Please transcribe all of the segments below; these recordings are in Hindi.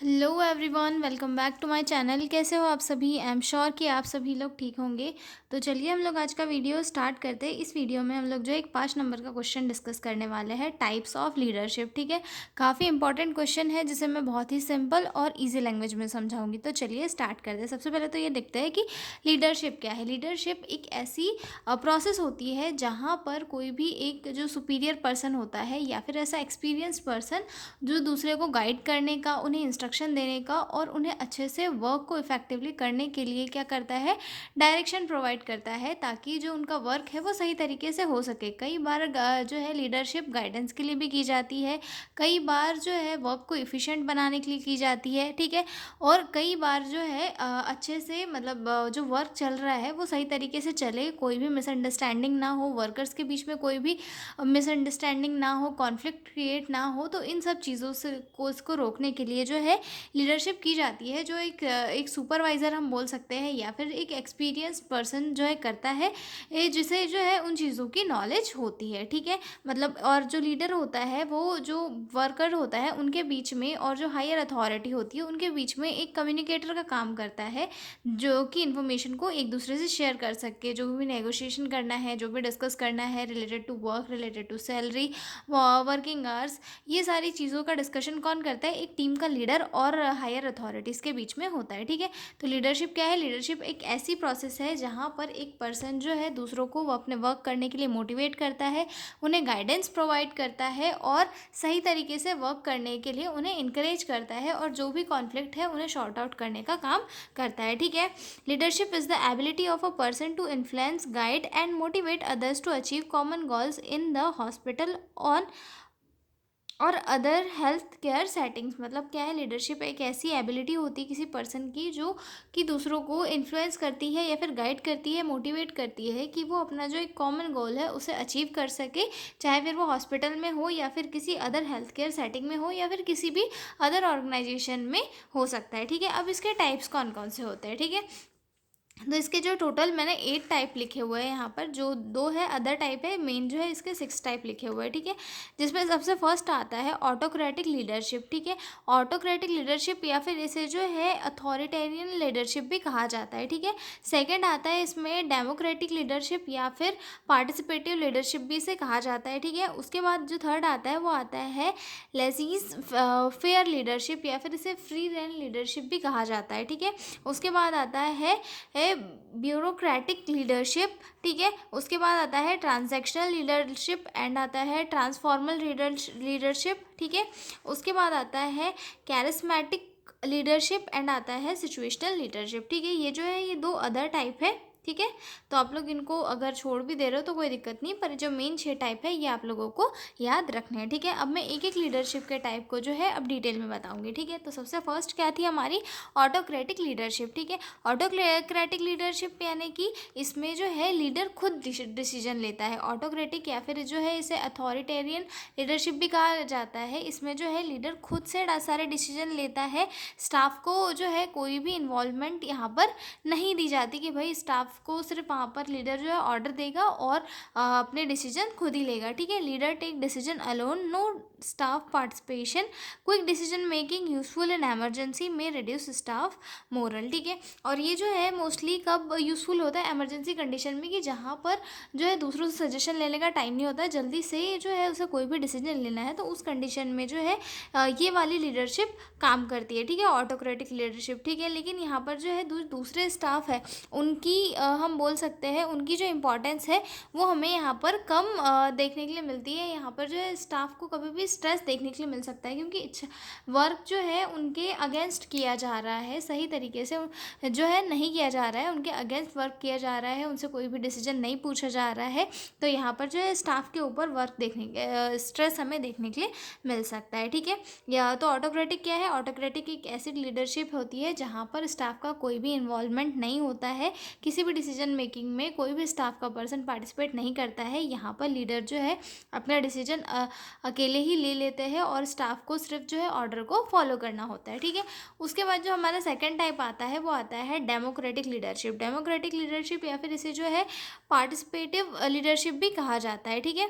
Hello everyone, welcome back to my channel. कैसे हो आप सभी? आई एम श्योर कि आप सभी लोग ठीक होंगे। तो चलिए हम लोग आज का वीडियो स्टार्ट करते हैं। इस वीडियो में हम लोग जो एक 5 नंबर का क्वेश्चन डिस्कस करने वाले हैं, टाइप्स ऑफ लीडरशिप। ठीक है, काफ़ी इंपॉर्टेंट क्वेश्चन है जिसे मैं बहुत ही सिंपल और ईजी लैंग्वेज में समझाऊंगी। तो चलिए स्टार्ट करते हैं। सबसे पहले तो ये देखते हैं कि लीडरशिप क्या है। लीडरशिप एक ऐसी प्रोसेस होती है जहाँ पर कोई भी एक जो सुपीरियर पर्सन होता है या फिर ऐसा एक्सपीरियंस पर्सन जो दूसरे को गाइड करने का, उन्हें इंस्ट्रक्शन देने का और उन्हें अच्छे से वर्क को इफेक्टिवली करने के लिए क्या करता है, डायरेक्शन प्रोवाइड करता है, ताकि जो उनका वर्क है वो सही तरीके से हो सके। कई बार जो है लीडरशिप गाइडेंस के लिए भी की जाती है, कई बार जो है वर्क को इफ़िशिएंट बनाने के लिए की जाती है। ठीक है, और कई बार जो है अच्छे से मतलब जो वर्क चल रहा है वो सही तरीके से चले, कोई भी मिसअंडरस्टैंडिंग ना हो, वर्कर्स के बीच में कोई भी मिसअंडरस्टैंडिंग ना हो, कॉन्फ्लिक्ट क्रिएट ना हो। तो इन सब चीज़ों से को इसको रोकने के लिए जो है लीडरशिप की जाती है, जो एक सुपरवाइज़र हम बोल सकते हैं या फिर एक एक्सपीरियंस पर्सन जो है करता है, जिसे जो है उन चीज़ों की नॉलेज होती है। ठीक है, मतलब और जो लीडर होता है वो जो वर्कर होता है उनके बीच में, और जो हायर अथॉरिटी होती है उनके बीच में एक कम्युनिकेटर का काम करता है, जो कि इन्फॉर्मेशन को एक दूसरे से शेयर कर सके। जो भी नेगोशिएशन करना है, जो भी डिस्कस करना है related to work, related to salary, working hours, ये सारी चीज़ों का डिस्कशन कौन करता है? एक टीम का लीडर और हायर अथॉरिटीज़ के बीच में होता है। ठीक है, तो लीडरशिप क्या है? लीडरशिप एक ऐसी प्रोसेस है जहाँ पर एक पर्सन जो है दूसरों को वो अपने वर्क करने के लिए मोटिवेट करता है, उन्हें गाइडेंस प्रोवाइड करता है और सही तरीके से वर्क करने के लिए उन्हें इंकरेज करता है, और जो भी कॉन्फ्लिक्ट है उन्हें शॉर्ट आउट करने का काम करता है। ठीक है, leadership is the ability of a person to influence, guide and motivate others to achieve common goals in the hospital on और अदर हेल्थ केयर सेटिंग्स। मतलब क्या है? लीडरशिप एक ऐसी एबिलिटी होती है किसी पर्सन की जो कि दूसरों को इन्फ्लुएंस करती है या फिर गाइड करती है, मोटिवेट करती है कि वो अपना जो एक कॉमन गोल है उसे अचीव कर सके, चाहे फिर वो हॉस्पिटल में हो या फिर किसी अदर हेल्थ केयर सेटिंग में हो या फिर किसी भी अदर ऑर्गेनाइजेशन में हो सकता है। ठीक है, अब इसके टाइप्स कौन कौन से होते हैं? ठीक है, तो इसके जो टोटल मैंने 8 टाइप लिखे हुए हैं यहाँ पर, जो 2 है अदर टाइप है, मेन जो है इसके 6 टाइप लिखे हुए हैं। ठीक है, जिसमें सबसे फर्स्ट आता है ऑटोक्रेटिक लीडरशिप। ठीक है, ऑटोक्रेटिक लीडरशिप या फिर इसे जो है अथॉरिटेरियन लीडरशिप भी कहा जाता है। ठीक है, सेकंड आता है इसमें डेमोक्रेटिक लीडरशिप या फिर पार्टिसिपेटिव लीडरशिप भी इसे कहा जाता है। ठीक है, उसके बाद जो थर्ड आता है वो आता है लेजीज फेयर लीडरशिप या फिर इसे फ्री रेन लीडरशिप भी कहा जाता है। ठीक है, उसके बाद आता है ब्यूरोक्रेटिक लीडरशिप। ठीक है, उसके बाद आता है ट्रांजैक्शनल लीडरशिप एंड आता है ट्रांसफॉर्मल लीडरशिप। ठीक है, उसके बाद आता है कैरिस्मेटिक लीडरशिप एंड आता है सिचुएशनल लीडरशिप। ठीक है, ये जो है ये 2 अदर टाइप है। ठीक है, तो आप लोग इनको अगर छोड़ भी दे रहे हो तो कोई दिक्कत नहीं, पर जो मेन 6 टाइप है ये आप लोगों को याद रखने हैं। ठीक है, अब मैं एक एक लीडरशिप के टाइप को जो है अब डिटेल में बताऊंगी। ठीक है, तो सबसे फर्स्ट क्या थी हमारी? Autocratic leadership. ठीक है, ऑटोक्रेटिक लीडरशिप यानी कि इसमें जो है लीडर खुद डिसीजन लेता है। ऑटोक्रेटिक या फिर जो है इसे अथॉरिटेरियन लीडरशिप भी कहा जाता है। इसमें जो है लीडर खुद से सारे डिसीजन लेता है, स्टाफ को जो है कोई भी इन्वॉल्वमेंट यहाँ पर नहीं दी जाती कि भाई स्टाफ को सिर्फ वहाँ पर लीडर जो है ऑर्डर देगा और अपने डिसीजन खुद ही लेगा। ठीक है, leader take decision alone, no staff participation, quick decision making useful in emergency में रिड्यूस स्टाफ मोरल। ठीक है, और ये जो है मोस्टली कब यूज़फुल होता है? एमरजेंसी कंडीशन में, कि जहाँ पर जो है दूसरों से सजेशन लेने का टाइम नहीं होता है, जल्दी से जो है उसे कोई भी डिसीजन लेना है, तो उस कंडीशन में जो है ये वाली लीडरशिप काम करती है। ठीक है, ऑटोक्रेटिक लीडरशिप। ठीक है, लेकिन यहाँ पर जो है दूसरे स्टाफ है उनकी हम बोल सकते हैं उनकी जो इम्पोर्टेंस है वो हमें यहाँ पर कम देखने के लिए मिलती है। यहाँ पर जो है स्टाफ को कभी भी स्ट्रेस देखने के लिए मिल सकता है, क्योंकि वर्क जो है उनके अगेंस्ट किया जा रहा है, सही तरीके से जो है नहीं किया जा रहा है, उनके अगेंस्ट वर्क किया जा रहा है, उनसे कोई भी डिसीजन नहीं पूछा जा रहा है। तो यहाँ पर जो है स्टाफ के ऊपर वर्क देखने के स्ट्रेस हमें देखने के लिए मिल सकता है। ठीक है, या तो ऑटोक्रेटिक क्या है? ऑटोक्रेटिक एक ऐसी लीडरशिप होती है जहाँ पर स्टाफ का कोई भी इन्वॉल्वमेंट नहीं होता है, किसी भी डिसीजन मेकिंग में कोई भी स्टाफ का पर्सन पार्टिसिपेट नहीं करता है। यहाँ पर लीडर जो है अपना डिसीजन अकेले ही ले लेते हैं और स्टाफ को सिर्फ जो है ऑर्डर को फॉलो करना होता है। ठीक है, उसके बाद जो हमारा सेकंड टाइप आता है वो आता है डेमोक्रेटिक लीडरशिप। डेमोक्रेटिक लीडरशिप या फिर इसे जो है पार्टिसिपेटिव लीडरशिप भी कहा जाता है। ठीक है,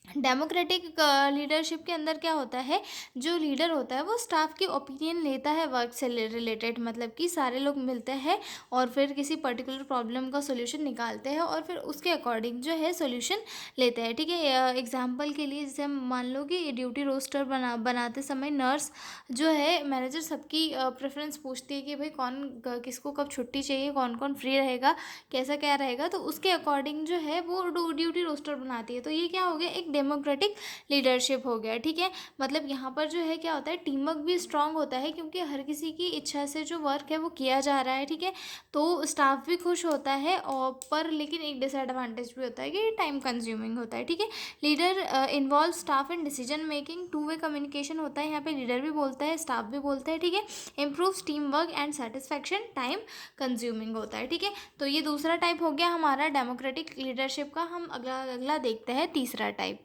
डेमोक्रेटिक लीडरशिप के अंदर क्या होता है, जो लीडर होता है वो स्टाफ की ओपिनियन लेता है वर्क से रिलेटेड, मतलब कि सारे लोग मिलते हैं और फिर किसी पर्टिकुलर प्रॉब्लम का सोल्यूशन निकालते हैं और फिर उसके अकॉर्डिंग जो है सोल्यूशन लेते हैं। ठीक है, एग्जांपल के लिए जैसे हम मान लो कि ड्यूटी रोस्टर बनाते समय नर्स जो है मैनेजर सबकी प्रेफरेंस पूछती है कि भाई कौन किसको कब छुट्टी चाहिए, कौन कौन फ्री रहेगा, कैसा क्या रहेगा, तो उसके अकॉर्डिंग जो है वो ड्यूटी रोस्टर बनाती है। तो ये क्या हो गया, एक डेमोक्रेटिक लीडरशिप हो गया। ठीक है, मतलब यहाँ पर जो है क्या होता है, टीम वर्क भी स्ट्रांग होता है क्योंकि हर किसी की इच्छा से जो वर्क है वो किया जा रहा है। ठीक है, तो स्टाफ भी खुश होता है और पर लेकिन एक डिसएडवांटेज भी होता है कि टाइम कंज्यूमिंग होता है। ठीक है, leader involve staff in decision making, two way communication होता है, यहाँ पे लीडर भी बोलता है स्टाफ भी बोलता है। ठीक है, improves team work and satisfaction, time consuming होता है। ठीक है, तो ये दूसरा टाइप हो गया हमारा डेमोक्रेटिक लीडरशिप का। हम अगला अगला देखते हैं तीसरा टाइप,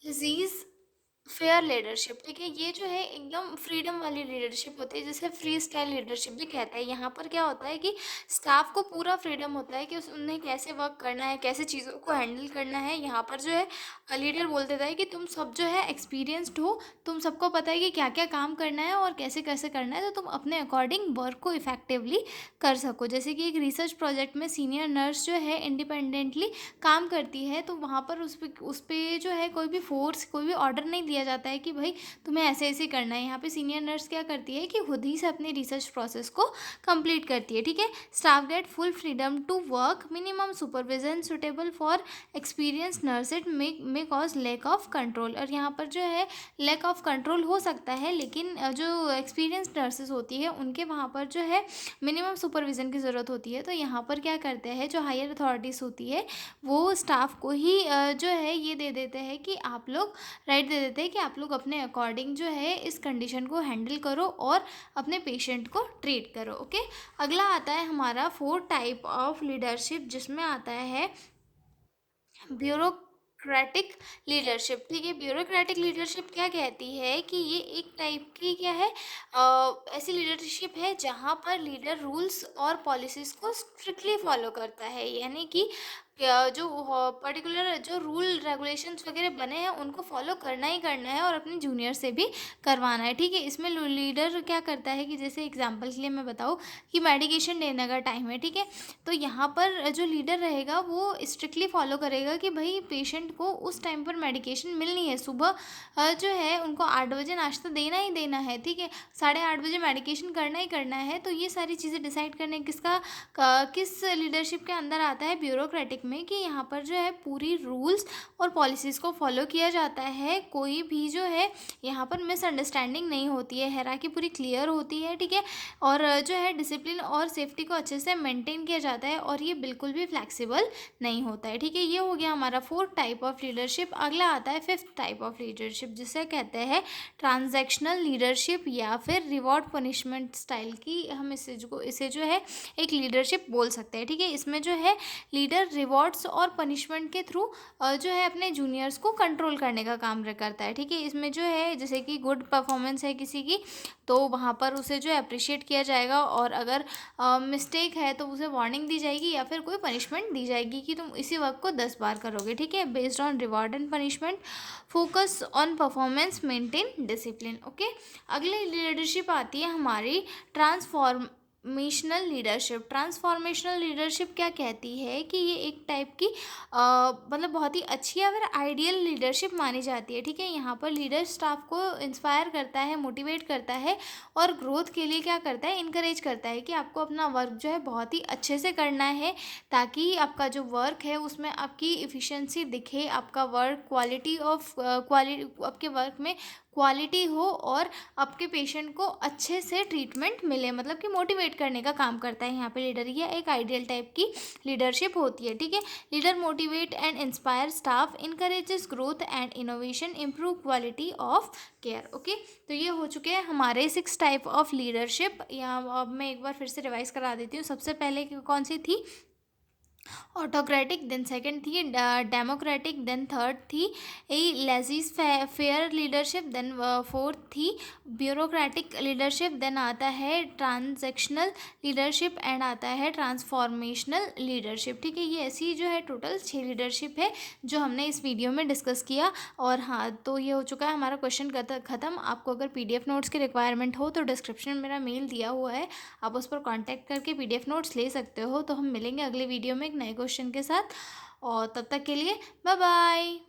लजीज फेयर लीडरशिप। ठीक है, ये जो है एकदम फ्रीडम वाली लीडरशिप होती है, जिसे फ्री स्टाइल लीडरशिप भी कहते हैं। यहाँ पर क्या होता है कि स्टाफ को पूरा फ्रीडम होता है कि उन्हें कैसे वर्क करना है, कैसे चीज़ों को हैंडल करना है। यहाँ पर जो है लीडर बोल देता है कि तुम सब जो है एक्सपीरियंस्ड हो, तुम सबको पता है कि क्या क्या काम करना है और कैसे कैसे करना है, तो तुम अपने अकॉर्डिंग वर्क को इफेक्टिवली कर सको। जैसे कि एक रिसर्च प्रोजेक्ट में सीनियर नर्स जो है इंडिपेंडेंटली काम करती है, तो वहाँ पर उस पे जो है कोई भी फोर्स, कोई भी ऑर्डर नहीं दिया जाता है कि भाई तुम्हें ऐसे ऐसे करना है। यहाँ पे सीनियर नर्स क्या करती है कि खुद ही से अपनी रिसर्च प्रोसेस को कंप्लीट करती है। ठीक है, staff get full freedom to work, minimum supervision suitable for experience nurse, it may cause lack of control. और यहाँ पर जो है लैक ऑफ कंट्रोल हो सकता है, लेकिन जो एक्सपीरियंस नर्सेज होती है उनके वहाँ पर जो है मिनिमम सुपरविजन की ज़रूरत होती है। तो यहाँ पर क्या करते हैं, जो हायर अथॉरिटीज़ होती है वो स्टाफ को ही जो है ये दे देते हैं कि आप लोग राइट दे देते हैं कि आप लोग अपने अकॉर्डिंग जो है इस कंडीशन को हैंडल करो और अपने पेशेंट को ट्रीट करो। ओके, अगला आता है हमारा फोर्थ टाइप ऑफ लीडरशिप, जिसमें आता है ब्यूरोक्रेटिक लीडरशिप। ठीक है, ब्यूरोक्रेटिक लीडरशिप क्या कहती है कि ये एक टाइप की क्या है, ऐसी लीडरशिप है जहाँ पर लीडर रूल्स और पॉलिसीज़ को स्ट्रिक्टली फॉलो करता है। यानी कि जो पर्टिकुलर जो रूल रेगुलेशंस वगैरह बने हैं उनको फॉलो करना ही करना है और अपने जूनियर से भी करवाना है। ठीक है, इसमें लीडर क्या करता है कि जैसे एग्जांपल के लिए मैं बताऊँ कि मेडिकेशन देने का टाइम है। ठीक है, तो यहाँ पर जो लीडर रहेगा वो स्ट्रिक्टली फॉलो करेगा कि भाई पेशेंट को उस टाइम पर मेडिकेशन मिलनी है। सुबह जो है उनको 8 बजे नाश्ता देना ही देना है। ठीक है, 8:30 बजे मेडिकेशन करना ही करना है। तो ये सारी चीज़ें डिसाइड करने किस लीडरशिप के अंदर आता है, ब्यूरोक्रेटिक में, कि यहाँ पर जो है पूरी रूल्स और पॉलिसीज़ को फॉलो किया जाता है। कोई भी जो है यहाँ पर मिसअंडरस्टैंडिंग नहीं होती है, हायरार्की पूरी क्लियर होती है। ठीक है, और जो है डिसिप्लिन और सेफ्टी को अच्छे से मेंटेन किया जाता है और ये बिल्कुल भी फ्लेक्सिबल नहीं होता है। ठीक है, ये हो गया हमारा फोर्थ टाइप ऑफ लीडरशिप। अगला आता है फिफ्थ टाइप ऑफ लीडरशिप, जिसे कहते हैं ट्रांजैक्शनल लीडरशिप या फिर रिवॉर्ड पनिशमेंट स्टाइल की। हम इसे जो है एक लीडरशिप बोल सकते हैं। ठीक है, इसमें जो है लीडर रिवॉर्ड्स और पनिशमेंट के थ्रू जो है अपने जूनियर्स को कंट्रोल करने का काम करता है। ठीक है, इसमें जो है जैसे कि गुड परफॉर्मेंस है किसी की तो वहाँ पर उसे जो है अप्रिशिएट किया जाएगा, और अगर मिस्टेक है तो उसे वार्निंग दी जाएगी या फिर कोई पनिशमेंट दी जाएगी कि तुम इसी वर्क को 10 बार करोगे। ठीक है, based on reward and punishment, focus on performance, maintain discipline. Okay, अगली लीडरशिप आती है हमारी ट्रांसफॉर्मेशनल लीडरशिप क्या कहती है कि ये एक टाइप की मतलब बहुत ही अच्छी या फिर आइडियल लीडरशिप मानी जाती है। ठीक है, यहाँ पर लीडर स्टाफ को इंस्पायर करता है, मोटिवेट करता है और ग्रोथ के लिए क्या करता है, इनकरेज करता है कि आपको अपना वर्क जो है बहुत ही अच्छे से करना है, ताकि आपका जो वर्क है उसमें आपकी इफ़िशिएंसी दिखे, आपका वर्क क्वालिटी आपके वर्क में क्वालिटी हो और आपके पेशेंट को अच्छे से ट्रीटमेंट मिले, मतलब कि मोटिवेट करने का काम करता है यहाँ पे लीडर। ये एक आइडियल टाइप की लीडरशिप होती है। ठीक है, leader motivate and inspire staff, encourages growth and innovation, improve quality of care. Okay, तो ये हो चुके हैं हमारे 6 टाइप ऑफ लीडरशिप। या अब मैं एक बार फिर से रिवाइज करा देती हूँ। सबसे पहले कौन सी थी, ऑटोक्रेटिक, देन सेकंड थी डेमोक्रेटिक, देन थर्ड थी लेजिस फेयर लीडरशिप, देन फोर्थ थी ब्यूरोक्रेटिक लीडरशिप, देन आता है ट्रांजैक्शनल लीडरशिप एंड आता है ट्रांसफॉर्मेशनल लीडरशिप। ठीक है, ये ऐसी जो है टोटल 6 लीडरशिप है जो हमने इस वीडियो में डिस्कस किया। और हाँ, तो ये हो चुका है हमारा क्वेश्चन ख़त्म। आपको अगर पीडीएफ नोट्स की रिक्वायरमेंट हो तो डिस्क्रिप्शन में मेरा मेल दिया हुआ है, आप उस पर कांटेक्ट करके पीडीएफ नोट्स ले सकते हो। तो हम मिलेंगे अगले वीडियो में एक नए क्वेश्चन के साथ, और तब तक के लिए बाय बाय।